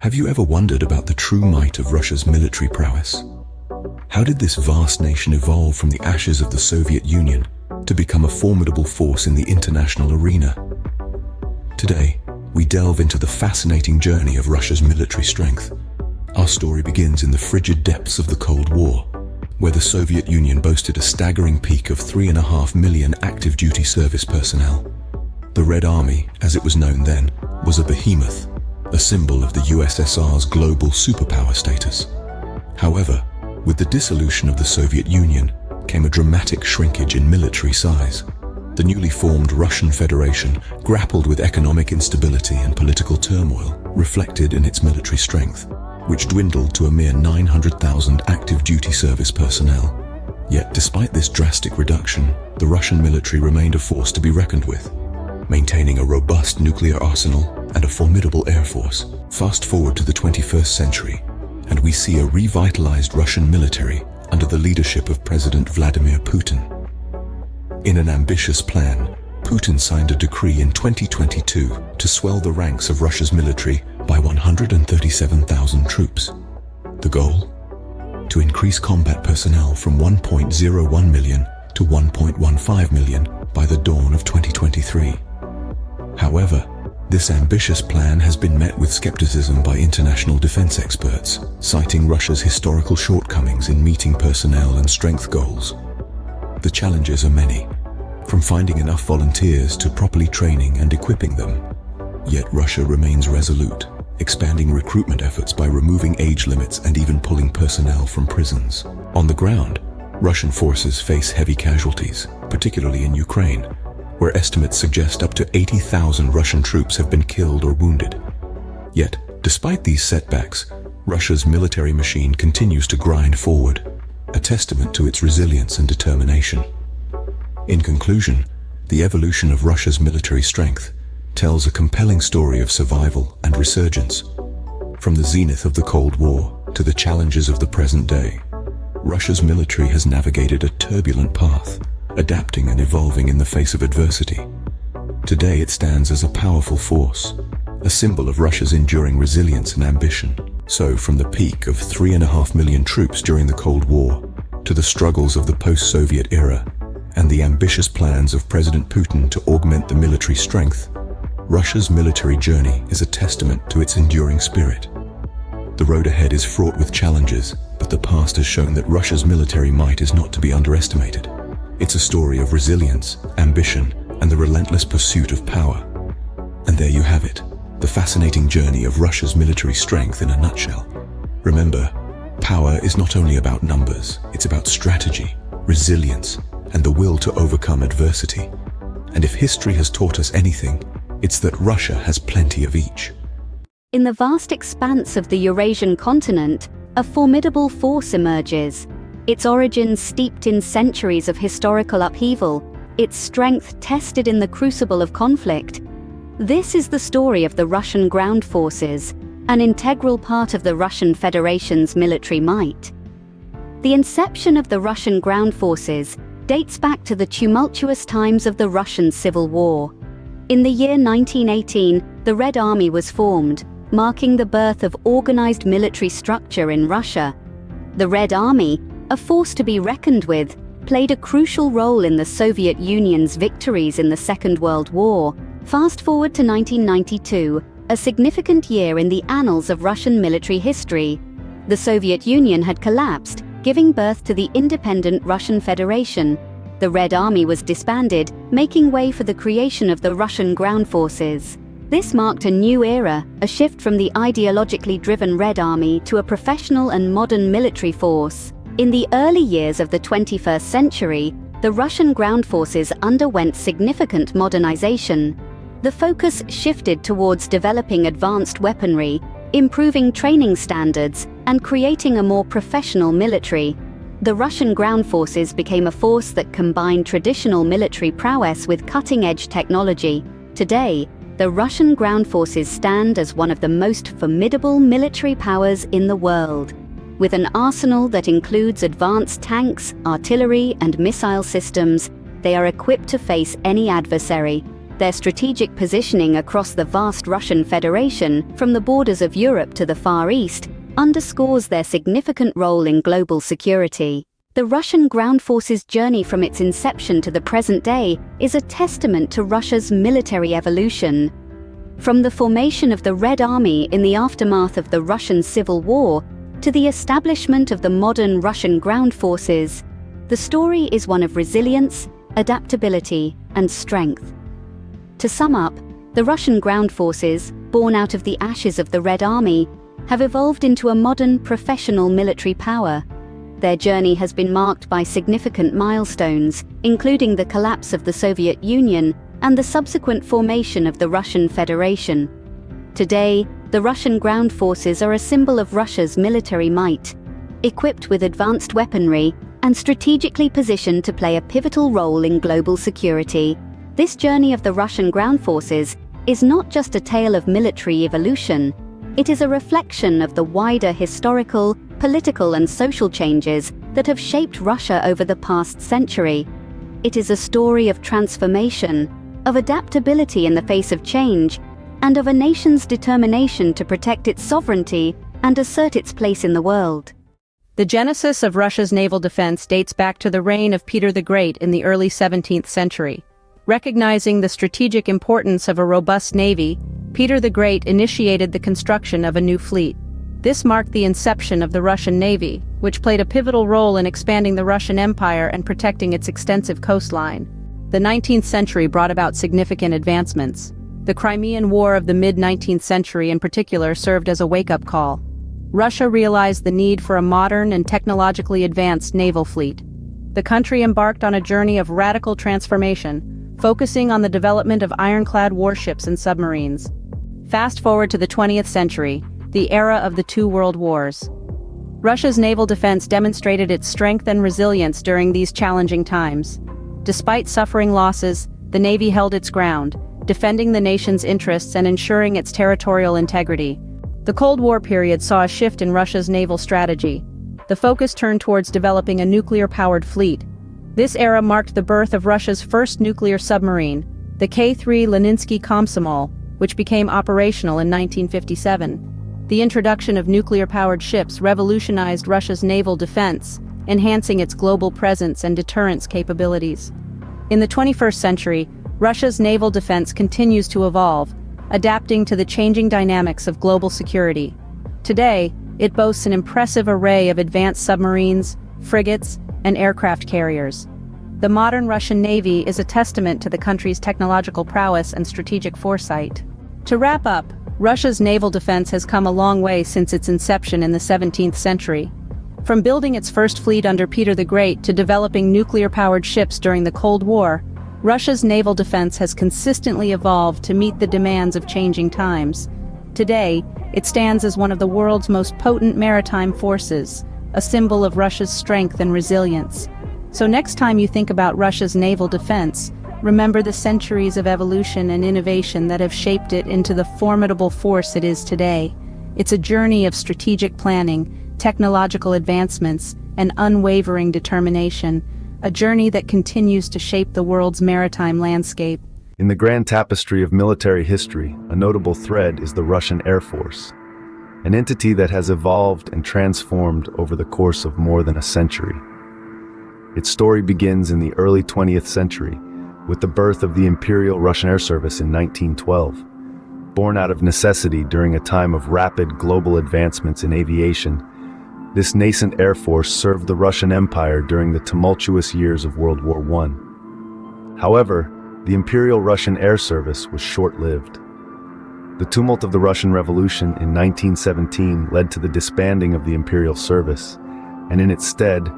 Have you ever wondered about the true might of Russia's military prowess? How did this vast nation evolve from the ashes of the Soviet Union to become a formidable force in the international arena? Today, we delve into the fascinating journey of Russia's military strength. Our story begins in the frigid depths of the Cold War, where the Soviet Union boasted a staggering peak of 3.5 million active duty service personnel. The Red Army, as it was known then, was a behemoth, a symbol of the USSR's global superpower status. However, with the dissolution of the Soviet Union came a dramatic shrinkage in military size. The newly formed Russian Federation grappled with economic instability and political turmoil, reflected in its military strength, which dwindled to a mere 900,000 active duty service personnel. Yet, despite this drastic reduction, the Russian military remained a force to be reckoned with, maintaining a robust nuclear arsenal and a formidable air force. Fast forward to the 21st century, and we see a revitalized Russian military under the leadership of President Vladimir Putin. In an ambitious plan, Putin signed a decree in 2022 to swell the ranks of Russia's military by 137,000 troops. The goal? To increase combat personnel from 1.01 million to 1.15 million by the dawn of 2023. However, this ambitious plan has been met with skepticism by international defense experts, citing Russia's historical shortcomings in meeting personnel and strength goals. The challenges are many, from finding enough volunteers to properly training and equipping them. Yet Russia remains resolute, expanding recruitment efforts by removing age limits and even pulling personnel from prisons. On the ground, Russian forces face heavy casualties, particularly in Ukraine, where estimates suggest up to 80,000 Russian troops have been killed or wounded. Yet, despite these setbacks, Russia's military machine continues to grind forward, a testament to its resilience and determination. In conclusion, the evolution of Russia's military strength tells a compelling story of survival and resurgence. From the zenith of the Cold War to the challenges of the present day, Russia's military has navigated a turbulent path, adapting and evolving in the face of adversity. Today it stands as a powerful force, a symbol of Russia's enduring resilience and ambition. So, from the peak of 3.5 million troops during the Cold War to the struggles of the post-Soviet era and the ambitious plans of President Putin to augment the military strength, Russia's military journey is a testament to its enduring spirit. The road ahead is fraught with challenges, but the past has shown that Russia's military might is not to be underestimated. It's a story of resilience, ambition, and the relentless pursuit of power. And there you have it, the fascinating journey of Russia's military strength in a nutshell. Remember, power is not only about numbers, it's about strategy, resilience, and the will to overcome adversity. And if history has taught us anything, it's that Russia has plenty of each. In the vast expanse of the Eurasian continent, a formidable force emerges. Its origins steeped in centuries of historical upheaval, its strength tested in the crucible of conflict. This is the story of the Russian ground forces, an integral part of the Russian Federation's military might. The inception of the Russian ground forces dates back to the tumultuous times of the Russian Civil War. In the year 1918, the Red Army was formed, marking the birth of organized military structure in Russia. The Red Army, a force to be reckoned with, played a crucial role in the Soviet Union's victories in the Second World War. Fast forward to 1992, a significant year in the annals of Russian military history. The Soviet Union had collapsed, giving birth to the independent Russian Federation. The Red Army was disbanded, making way for the creation of the Russian ground forces. This marked a new era, a shift from the ideologically driven Red Army to a professional and modern military force. In the early years of the 21st century, the Russian ground forces underwent significant modernization. The focus shifted towards developing advanced weaponry, improving training standards, and creating a more professional military. The Russian ground forces became a force that combined traditional military prowess with cutting-edge technology. Today, the Russian ground forces stand as one of the most formidable military powers in the world. With an arsenal that includes advanced tanks, artillery, and missile systems, they are equipped to face any adversary. Their strategic positioning across the vast Russian Federation, from the borders of Europe to the Far East, underscores their significant role in global security. The Russian ground forces' journey from its inception to the present day is a testament to Russia's military evolution. From the formation of the Red Army in the aftermath of the Russian Civil War to the establishment of the modern Russian ground forces, the story is one of resilience, adaptability, and strength. To sum up, the Russian ground forces, born out of the ashes of the Red Army, have evolved into a modern, professional military power. Their journey has been marked by significant milestones, including the collapse of the Soviet Union and the subsequent formation of the Russian Federation. Today, the Russian ground forces are a symbol of Russia's military might, equipped with advanced weaponry and strategically positioned to play a pivotal role in global security. This journey of the Russian ground forces is not just a tale of military evolution. It is a reflection of the wider historical, political, and social changes that have shaped Russia over the past century. It is a story of transformation, of adaptability in the face of change, and of a nation's determination to protect its sovereignty and assert its place in the world. The genesis of Russia's naval defense dates back to the reign of Peter the Great in the early 17th century. Recognizing the strategic importance of a robust navy, Peter the Great initiated the construction of a new fleet. This marked the inception of the Russian Navy, which played a pivotal role in expanding the Russian Empire and protecting its extensive coastline. The 19th century brought about significant advancements. The Crimean War of the mid-19th century in particular served as a wake-up call. Russia realized the need for a modern and technologically advanced naval fleet. The country embarked on a journey of radical transformation, focusing on the development of ironclad warships and submarines. Fast forward to the 20th century, the era of the two world wars. Russia's naval defense demonstrated its strength and resilience during these challenging times. Despite suffering losses, the Navy held its ground, defending the nation's interests and ensuring its territorial integrity. The Cold War period saw a shift in Russia's naval strategy. The focus turned towards developing a nuclear-powered fleet. This era marked the birth of Russia's first nuclear submarine, the K-3 Leninsky Komsomol, which became operational in 1957. The introduction of nuclear-powered ships revolutionized Russia's naval defense, enhancing its global presence and deterrence capabilities. In the 21st century, Russia's naval defense continues to evolve, adapting to the changing dynamics of global security. Today, it boasts an impressive array of advanced submarines, frigates, and aircraft carriers. The modern Russian Navy is a testament to the country's technological prowess and strategic foresight. To wrap up, Russia's naval defense has come a long way since its inception in the 17th century. From building its first fleet under Peter the Great to developing nuclear-powered ships during the Cold War, Russia's naval defense has consistently evolved to meet the demands of changing times. Today, it stands as one of the world's most potent maritime forces, a symbol of Russia's strength and resilience. So next time you think about Russia's naval defense, remember the centuries of evolution and innovation that have shaped it into the formidable force it is today. It's a journey of strategic planning, technological advancements, and unwavering determination, a journey that continues to shape the world's maritime landscape. In the grand tapestry of military history, a notable thread is the Russian Air Force, an entity that has evolved and transformed over the course of more than a century. Its story begins in the early 20th century, with the birth of the Imperial Russian Air Service in 1912. Born out of necessity during a time of rapid global advancements in aviation, this nascent air force served the Russian Empire during the tumultuous years of World War I. However, the Imperial Russian Air Service was short-lived. The tumult of the Russian Revolution in 1917 led to the disbanding of the Imperial Service, and in its stead,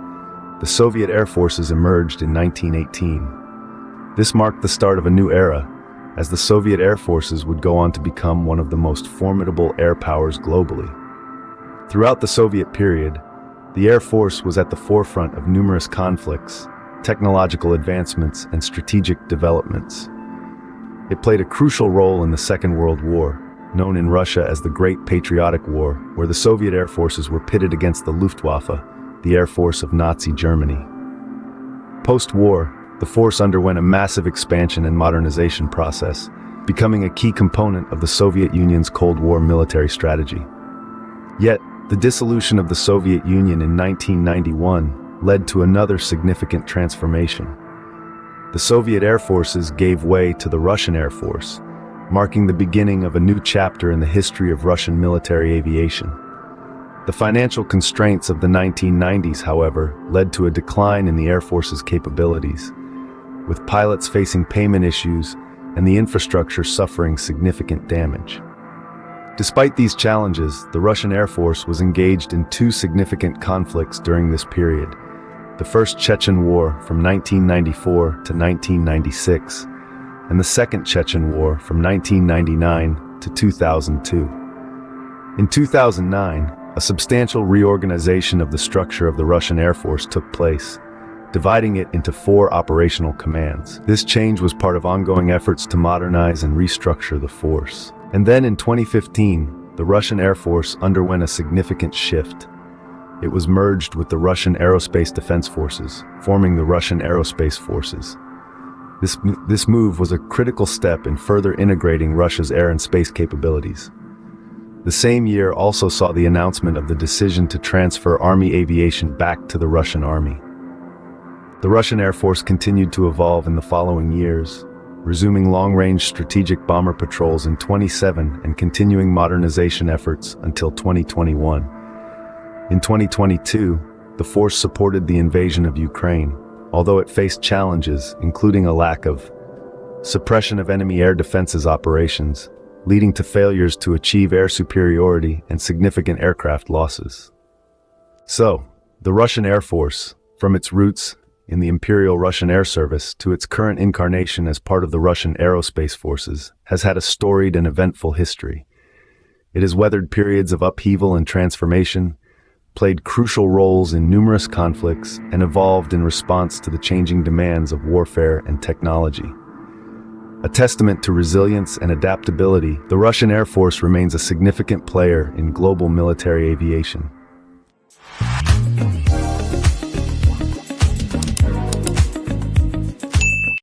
the Soviet Air Forces emerged in 1918. This marked the start of a new era, as the Soviet Air Forces would go on to become one of the most formidable air powers globally. Throughout the Soviet period, the Air Force was at the forefront of numerous conflicts, technological advancements, and strategic developments. It played a crucial role in the Second World War, known in Russia as the Great Patriotic War, where the Soviet Air Forces were pitted against the Luftwaffe, the Air Force of Nazi Germany. Post-war, the force underwent a massive expansion and modernization process, becoming a key component of the Soviet Union's Cold War military strategy. Yet, the dissolution of the Soviet Union in 1991 led to another significant transformation. The Soviet Air Forces gave way to the Russian Air Force, marking the beginning of a new chapter in the history of Russian military aviation. The financial constraints of the 1990s, however, led to a decline in the Air Force's capabilities, with pilots facing payment issues and the infrastructure suffering significant damage. Despite these challenges, the Russian Air Force was engaged in two significant conflicts during this period: the First Chechen War from 1994 to 1996, and the Second Chechen War from 1999 to 2002. In 2009, a substantial reorganization of the structure of the Russian Air Force took place, dividing it into 4 operational commands. This change was part of ongoing efforts to modernize and restructure the force. And then in 2015, the Russian Air Force underwent a significant shift. It was merged with the Russian Aerospace Defense Forces, forming the Russian Aerospace Forces. This move was a critical step in further integrating Russia's air and space capabilities. The same year also saw the announcement of the decision to transfer Army aviation back to the Russian Army. The Russian Air Force continued to evolve in the following years, resuming long-range strategic bomber patrols in 2017 and continuing modernization efforts until 2021. In 2022, the force supported the invasion of Ukraine, although it faced challenges, including a lack of suppression of enemy air defenses operations, leading to failures to achieve air superiority and significant aircraft losses. So, the Russian Air Force, from its roots in the Imperial Russian Air Service to its current incarnation as part of the Russian Aerospace Forces, has had a storied and eventful history. It has weathered periods of upheaval and transformation, played crucial roles in numerous conflicts, and evolved in response to the changing demands of warfare and technology. A testament to resilience and adaptability, the Russian Air Force remains a significant player in global military aviation.